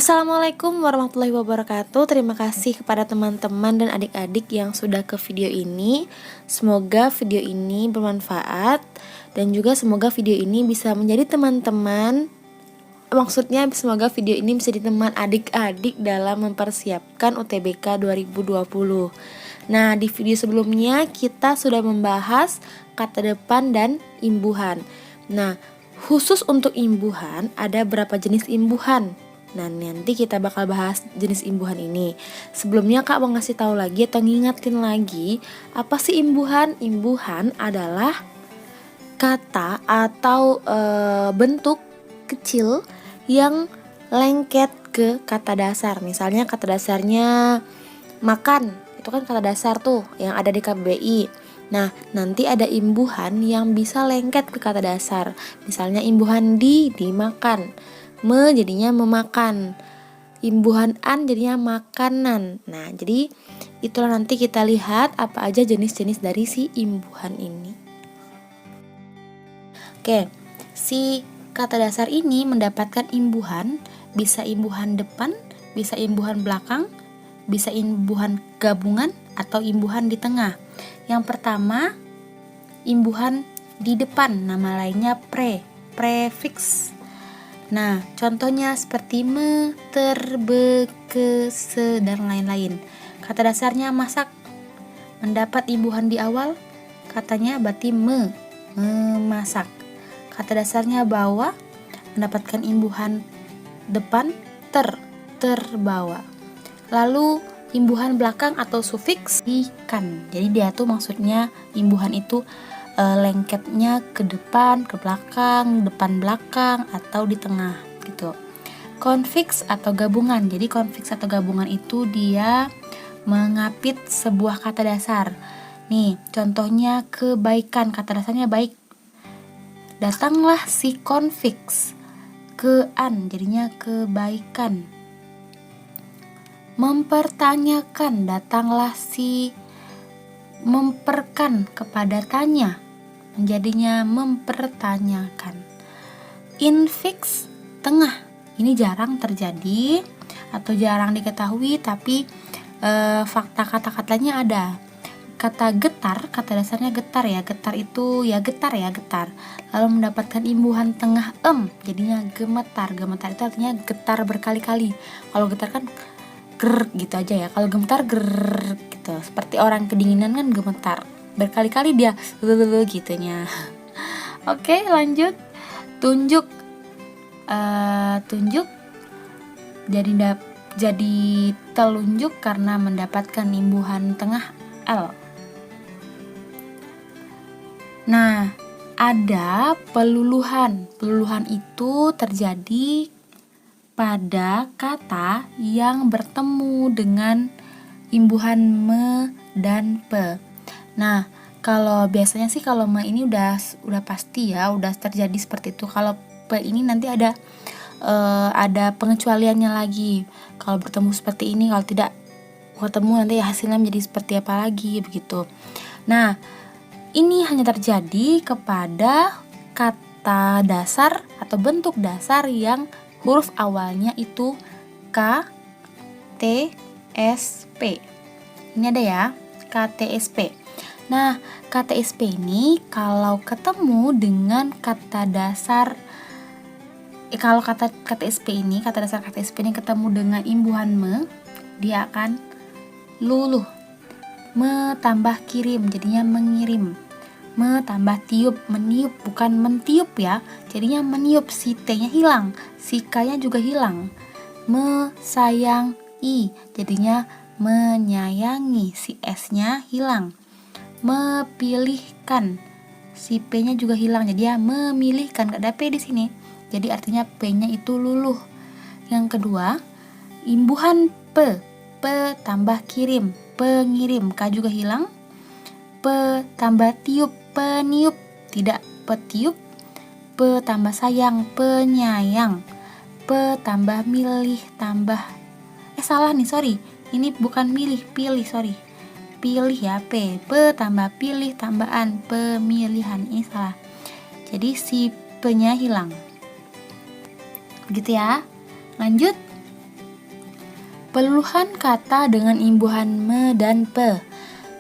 Assalamualaikum warahmatullahi wabarakatuh. Terima kasih kepada teman-teman dan adik-adik yang sudah ke video ini. Semoga video ini bermanfaat dan juga semoga video ini bisa menjadi teman-teman. Maksudnya semoga video ini bisa jadi teman adik-adik dalam mempersiapkan UTBK 2020. Nah, di video sebelumnya kita sudah membahas kata depan dan imbuhan. Nah, khusus untuk imbuhan ada berapa jenis imbuhan? Nah, nanti kita bakal bahas jenis imbuhan ini. Sebelumnya Kak mau ngasih tahu lagi atau ngingetin lagi, apa sih imbuhan? Imbuhan adalah kata atau bentuk kecil yang lengket ke kata dasar. Misalnya kata dasarnya makan, itu kan kata dasar tuh yang ada di KBBI. Nah, nanti ada imbuhan yang bisa lengket ke kata dasar. Misalnya imbuhan dimakan. Jadinya memakan. Imbuhan an jadinya makanan. Nah, jadi itulah nanti kita lihat apa aja jenis-jenis dari si imbuhan ini. Oke, si kata dasar ini mendapatkan imbuhan, bisa imbuhan depan, bisa imbuhan belakang, bisa imbuhan gabungan, atau imbuhan di tengah. Yang pertama, imbuhan di depan, nama lainnya prefix. Nah, contohnya seperti me, ter, be, ke, se, dan lain-lain. Kata dasarnya masak, mendapat imbuhan di awal, katanya berarti memasak. Kata dasarnya bawa, mendapatkan imbuhan depan, terbawa. Lalu imbuhan belakang atau sufiks ikan. Jadi dia tuh maksudnya imbuhan itu lengketnya ke depan, ke belakang, depan belakang, atau di tengah gitu. Konfiks atau gabungan. Jadi konfiks atau gabungan itu dia mengapit sebuah kata dasar. Nih, contohnya kebaikan, kata dasarnya baik. Datanglah si konfiks ke-an, jadinya kebaikan. Mempertanyakan, datanglah si memperkan kepada tanya, menjadinya mempertanyakan. Infix, tengah. Ini jarang terjadi atau jarang diketahui, tapi fakta kata-katanya ada. Kata getar, kata dasarnya getar ya. Getar itu ya getar. Lalu mendapatkan imbuhan tengah jadinya gemetar. Gemetar itu artinya getar berkali-kali. Kalau getar kan ger gitu aja ya. Kalau gemetar ger gitu. Seperti orang kedinginan kan gemetar. Berkali-kali dia gitunya. Oke, lanjut. Tunjuk. Tunjuk jadi telunjuk karena mendapatkan imbuhan tengah L. Nah, ada peluluhan. Peluluhan itu terjadi pada kata yang bertemu dengan imbuhan me dan pe. Nah, kalau biasanya sih kalau me ini udah pasti ya, udah terjadi seperti itu. Kalau pe ini nanti ada pengecualiannya lagi. Kalau bertemu seperti ini, kalau tidak ketemu nanti hasilnya menjadi seperti apa lagi begitu. Nah, ini hanya terjadi kepada kata dasar atau bentuk dasar yang huruf awalnya itu K, T, S, P. Ini ada ya, KTSP. Nah, KTSP ini kalau ketemu dengan kata dasar kalau kata KTSP ini, kata dasar KTSP ini ketemu dengan imbuhan me, dia akan luluh. Me tambah kirim, jadinya mengirim. Me tambah tiup, meniup, bukan mentiup ya, jadinya meniup. Si T-nya hilang, si K-nya juga hilang. Me sayang i, jadinya menyayangi. Si S-nya hilang. Mepilihkan, si P-nya juga hilang, jadi ya memilihkan. Gak ada P di sini, jadi artinya P-nya itu luluh. Yang kedua, imbuhan P tambah kirim, pengirim. K juga hilang. P tambah tiup, peniup, tidak petiup. P tambah sayang, penyayang. P tambah milih, tambah salah nih, sorry, ini bukan milih, pilih, sorry, pilih ya. P tambah pilih, tambahan, pemilihan. Ini salah, jadi si P nya hilang gitu ya. Lanjut, Peluluhan kata dengan imbuhan me dan pe.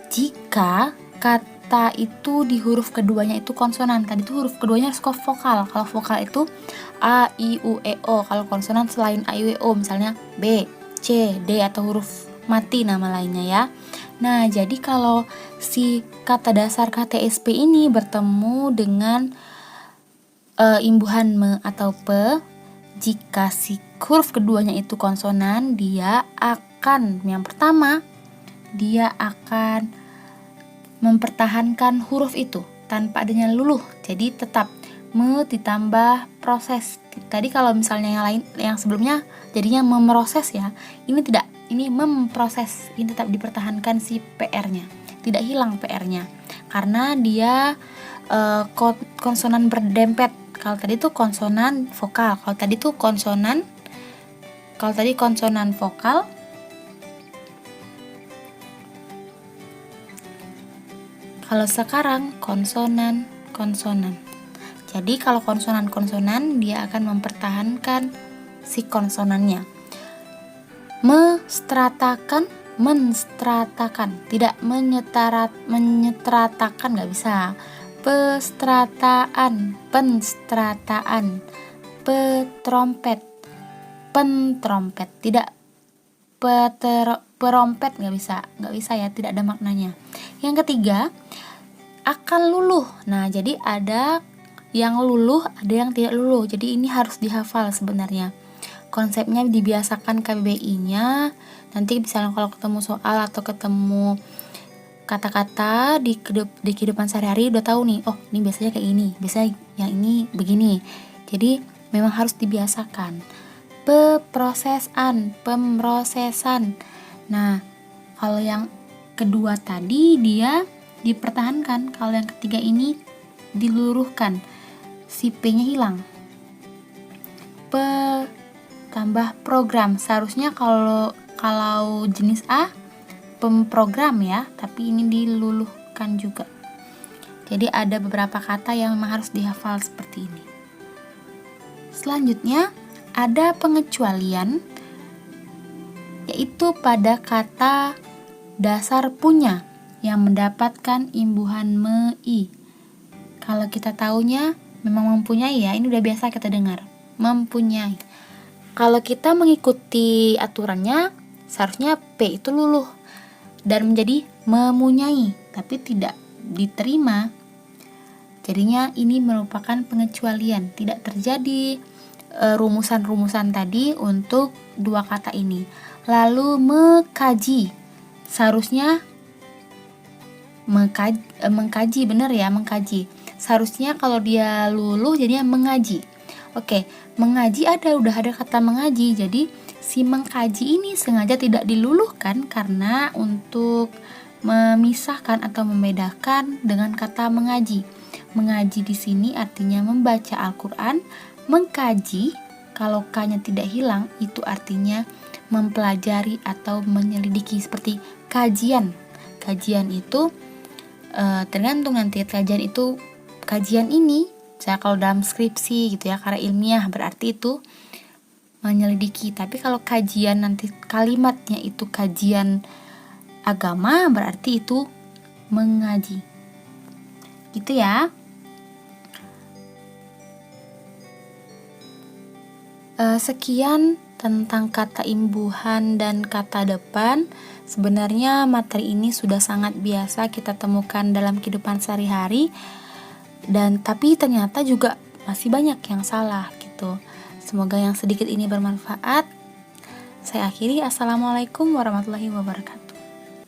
Jika kata itu di huruf keduanya itu konsonan, tadi itu huruf keduanya harus vokal. Kalau vokal itu a, i, u, e, o. Kalau konsonan selain a, i, u, e, o misalnya b, c, d atau huruf mati nama lainnya ya. Nah, jadi kalau si kata dasar KTSP ini bertemu dengan imbuhan me atau pe, jika si huruf keduanya itu konsonan, dia akan, yang pertama, dia akan mempertahankan huruf itu tanpa adanya luluh. Jadi tetap me ditambah proses. Tadi kalau misalnya yang lain, yang sebelumnya jadinya memproses ya. Ini tidak, ini memproses. Ini tetap dipertahankan si PR-nya. Tidak hilang PR-nya. Karena dia konsonan berdempet. Kalau tadi tuh konsonan vokal, kalau tadi konsonan vokal, kalau sekarang konsonan. Jadi kalau konsonan dia akan mempertahankan si konsonannya. Menstratakan, tidak menyetratakan, nggak bisa. Pestrataan, penstrataan, petrompet, pentrompet, tidak perompet, nggak bisa ya, tidak ada maknanya. Yang ketiga, akan luluh. Nah, jadi ada yang luluh, ada yang tidak luluh. Jadi ini harus dihafal sebenarnya. Konsepnya dibiasakan KBBI-nya. Nanti misalnya kalau ketemu soal atau ketemu kata-kata di kehidupan sehari-hari udah tahu nih, oh ini biasanya kayak ini, biasanya yang ini begini. Jadi memang harus dibiasakan. Pemrosesan. Nah, kalau yang kedua tadi dia dipertahankan, kalau yang ketiga ini diluruhkan, si P-nya hilang. Tambah program. Seharusnya kalau jenis A pemprogram ya, tapi ini diluluhkan juga. Jadi ada beberapa kata yang memang harus dihafal seperti ini. Selanjutnya ada pengecualian, yaitu pada kata dasar punya yang mendapatkan imbuhan me-i. Kalau kita taunya memang mempunyai ya, ini udah biasa kita dengar, mempunyai. Kalau kita mengikuti aturannya, seharusnya P itu luluh dan menjadi memunyai, tapi tidak diterima. Jadinya ini merupakan pengecualian, tidak terjadi rumusan-rumusan tadi untuk dua kata ini. Lalu mengkaji, seharusnya mengkaji, benar ya, mengkaji. Seharusnya kalau dia luluh jadinya mengaji. Oke, mengaji udah ada kata mengaji, jadi si mengkaji ini sengaja tidak diluluhkan karena untuk memisahkan atau membedakan dengan kata mengaji. Mengaji di sini artinya membaca Al-Qur'an. Mengkaji, kalau K-nya tidak hilang, itu artinya mempelajari atau menyelidiki, seperti kajian. Kajian itu tergantung nanti kajian itu, kajian ini saya kalau dalam skripsi gitu ya, karena ilmiah berarti itu menyelidiki. Tapi kalau kajian nanti kalimatnya itu kajian agama, berarti itu mengaji. Gitu ya. Sekian tentang kata imbuhan dan kata depan. Sebenarnya materi ini sudah sangat biasa kita temukan dalam kehidupan sehari-hari, dan tapi ternyata juga masih banyak yang salah gitu. Semoga yang sedikit ini bermanfaat. Saya akhiri. Assalamualaikum warahmatullahi wabarakatuh.